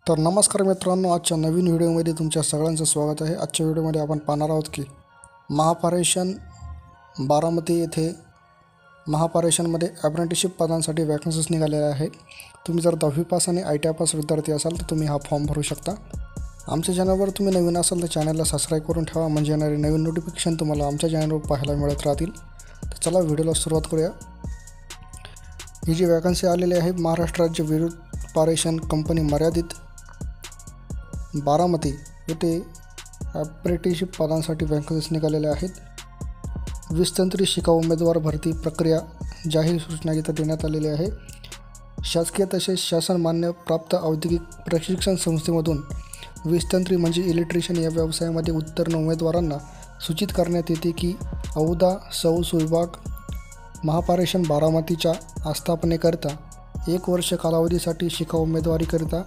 तर नमस्कार मित्रांनो, आजच्या नवीन व्हिडिओमध्ये तुमच्या सगळ्यांचं स्वागत आहे। आजच्या व्हिडिओमध्ये आपण पाहणार आहोत की महापारेषण बारामती येथे महापारेषणमध्ये अप्रेंटिसशिप पदांसाठी वॅकन्सीज निघालेल्या आहेत। तुम्ही जर 10वी पास आणि ITI पास विद्यार्थी असाल तर तुम्ही हा फॉर्म भरू शकता। आमच्या चॅनलवर तुम्ही नवीन असाल तर चॅनलला सबस्क्राईब करून ठेवा, म्हणजे येणारे नवीन नोटिफिकेशन तुम्हाला आमच्या चॅनलवर पाहायला मिळत राहतील। तर चला व्हिडिओला सुरुवात करूया। ही जी वॅकन्सी आलेली आहे महाराष्ट्र राज्य विद्युत पारेषण कंपनी मर्यादित बारामती येथे अप्रेंटिसशिप पदांसाठी वॅकन्सीज निघालेल्या आहेत। 20 तंत्री शिकाऊ उमेदवार भरती प्रक्रिया जाहीर सूचना इथं देण्यात आलेली आहे। शासकीय तसेच शासन मान्य प्राप्त औद्योगिक प्रशिक्षण संस्थेमधून 20 तंत्री म्हणजे इलेक्ट्रिशियन या व्यवसायामध्ये उत्तीर्ण उमेदवारांना सूचित करण्यात येते की औदा सौस विभाग महापारेषण बारामतीच्या आस्थापनेकरिता 1 वर्ष कालावधीसाठी शिकाऊ उमेदवारीकरिता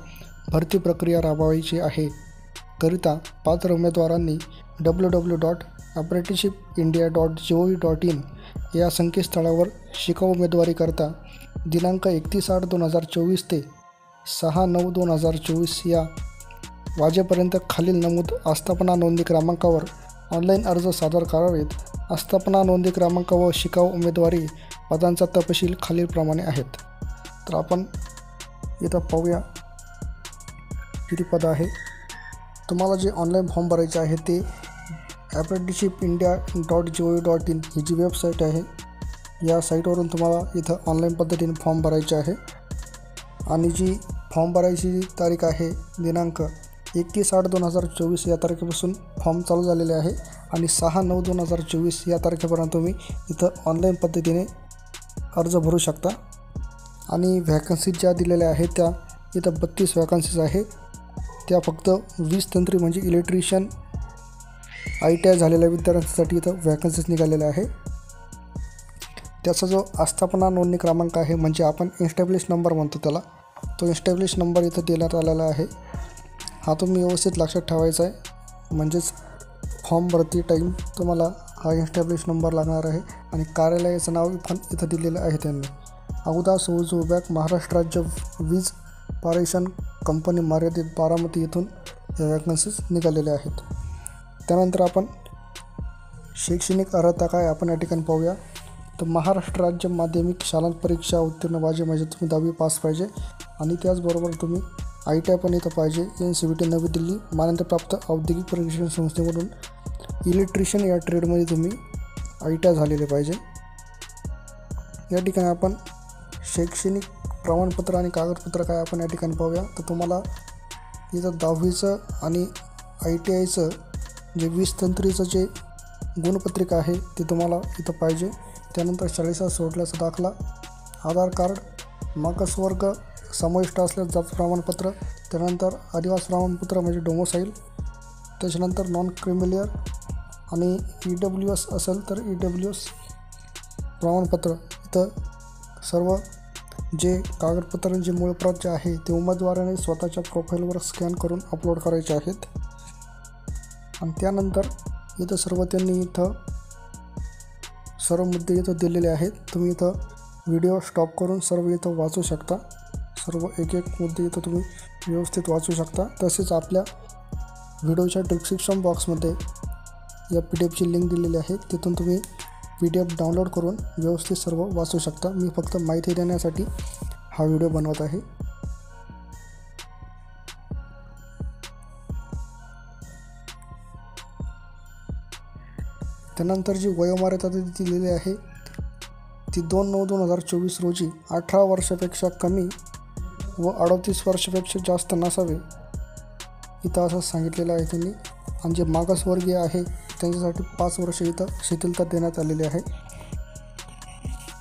भरती प्रक्रिया राबवायची आहे। करिता पात्र उमेदवारांनी www.apprenticeshipindia.gov.in या संकेतस्थळावर शिकाऊ उमेदवारीकरिता दिनांक 31/8/2024 ते 6/9/2024 या वाजेपर्यंत खालील नमूद आस्थापना नोंदणी क्रमांकावर ऑनलाईन अर्ज सादर करावेत। आस्थापना नोंदणी क्रमांक व शिकाऊ उमेदवारी पदांचा तपशील खालीलप्रमाणे आहेत। तर आपण इथं पाहूया किती पदं आहे। तुम्हाला जे ऑनलाईन फॉर्म भरायचे आहे ते apprenticeshipindia.gov.in ही जी वेबसाईट आहे या साईटवरून तुम्हाला इथं ऑनलाईन पद्धतीने फॉर्म भरायचे आहे। आणि जी फॉर्म भरायची तारीख आहे दिनांक 31/8/2024 या तारखेपासून फॉर्म चालू झालेले आहे आणि 6/9/2024 या तारखेपर्यंत तुम्ही इथं ऑनलाईन पद्धतीने अर्ज भरू शकता। आणि व्हॅकन्सी ज्या दिलेल्या आहेत त्या इथं 32 व्हॅकन्सीज आहे। त्या फक्त 20 तंत्री म्हणजे इलेक्ट्रिशियन ITI झालेल्या विद्यार्थ्यांसाठी इथं व्हॅकन्सीज निघालेल्या आहे। त्याचा जो आस्थापना नोंदणी क्रमांक आहे म्हणजे आपण इन्स्टॅब्लिश नंबर म्हणतो त्याला, तो इन्स्टॅब्लिश नंबर इथं देण्यात आलेला आहे। हा तुम्ही व्यवस्थित लक्षात ठेवायचा आहे, म्हणजेच फॉर्म भरती टाईम तुम्हाला हा इन्स्टॅब्लिश नंबर लागणार आहे। आणि कार्यालयाचं नाव पण इथं दिलेलं आहे त्यांनी, औदा सौज विभाग महाराष्ट्र राज्य वीज पारेषण कंपनी मर्यादित बारामती येथून या वॅकन्सीज निघालेल्या आहेत। त्यानंतर आपण शैक्षणिक अर्हता काय आपण या ठिकाणी पाहूया। तर महाराष्ट्र राज्य माध्यमिक शालांत परीक्षा उत्तीर्ण पाहिजे, म्हणजे तुम्ही 10वी पास पाहिजे आणि त्याचबरोबर तुम्ही ITI पण इथं पाहिजे। NCVT नवी दिल्ली मान्यताप्राप्त औद्योगिक प्रशिक्षण संस्थेमधून इलेक्ट्रिशियन या ट्रेडमध्ये तुम्ही ITI झालेले पाहिजे। या ठिकाणी आपण शैक्षणिक प्रमाणपत्र आणि कागदपत्र काय आपण या ठिकाणी पाहूया। तर तुम्हाला इथं 10वीचं आणि ITIचं जे 20 तंत्रीचं जे गुणपत्रिका आहे ते तुम्हाला इथं पाहिजे। त्यानंतर शाळेचा सोडल्याचा दाखला, आधार कार्ड, मागासवर्ग समाविष्ट असल्यास जात प्रमाणपत्र, त्यानंतर आदिवासी प्रमाणपत्र म्हणजे डोमोसाईल, त्याच्यानंतर नॉन क्रिमिलियर आणि EWS असेल तर EWS प्रमाणपत्र। इथं सर्व जे कागदपत्रांचे मूळ प्रत जे आहे ते उमेदवाराने स्वतःच्या प्रोफाईलवर स्कॅन करून अपलोड करायचे आहेत। आणि त्यानंतर इथं सर्व त्यांनी इथं सर्व मुद्दे इथं दिलेले आहेत। तुम्ही इथं व्हिडिओ स्टॉप करून सर्व इथं वाचू शकता, सर्व एक एक मुद्दे इथं तुम्ही व्यवस्थित वाचू शकता। तसेच आपल्या व्हिडिओच्या डिस्क्रिप्शन बॉक्समध्ये या PDFची लिंक दिलेली आहे, तिथून तुम्ही PDF डाउनलोड करून व्यवस्थित सर्व वाचू शकता। मी फक्त माहिती देण्यासाठी हा व्हिडिओ बनवत आहे। त्यानंतर जी वयोमर्यादा दिलेली आहे ती 2/9/2024 रोजी 18 वर्षापेक्षा कमी व 38 वर्षापेक्षा जास्त नसावे इथं असं सांगितलेलं आहे त्यांनी। आणि जे मागासवर्गीय आहे त्यांच्यासाठी 5 वर्ष इथं शिथिलता देण्यात आलेली आहे।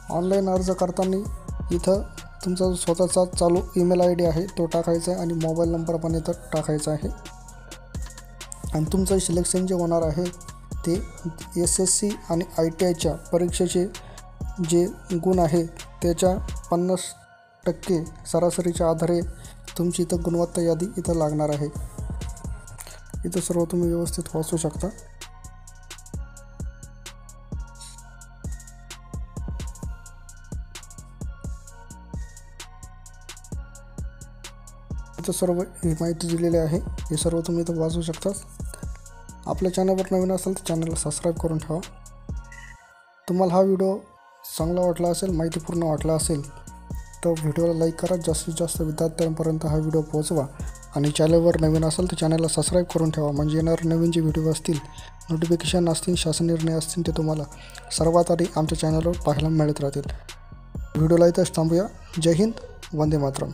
ऑनलाईन अर्ज करताना इथं तुमचा स्वतःचा चालू ईमेल ID आहे तो टाकायचा आहे आणि मोबाईल नंबर पण इथं टाकायचा आहे। आणि तुमचं सिलेक्शन जे होणार आहे ते SSC आणि ITIच्या परीक्षेचे जे गुण आहे त्याच्या 50% सरासरीच्या आधारे तुमची इथं गुणवत्ता यादी इथं लागणार आहे। इथं सर्व तुम्ही व्यवस्थित वाचू शकता। इथं सर्व ही माहिती दिलेली आहे, हे सर्व तुम्ही इथं वाचू शकता. आपल्या चॅनलवर नवीन असाल तर चॅनलला सबस्क्राईब करून ठेवा. तुम्हाला हा व्हिडिओ चांगला वाटला असेल, माहितीपूर्ण वाटला असेल तर व्हिडिओला लाईक करा. जास्तीत जास्त विद्यार्थ्यांपर्यंत हा व्हिडिओ पोहोचवा आणि चॅनलवर नवीन असेल तर चॅनलला सबस्क्राईब करून ठेवा. म्हणजे येणारे नवीन जे व्हिडिओ असतील, नोटिफिकेशन असतील, शासन निर्णय असतील, ते तुम्हाला सर्वात आधी आमच्या चॅनलवर पाहायला मिळत राहतील. व्हिडिओला इथंच थांबूया. जय हिंद, वंदे मातरम.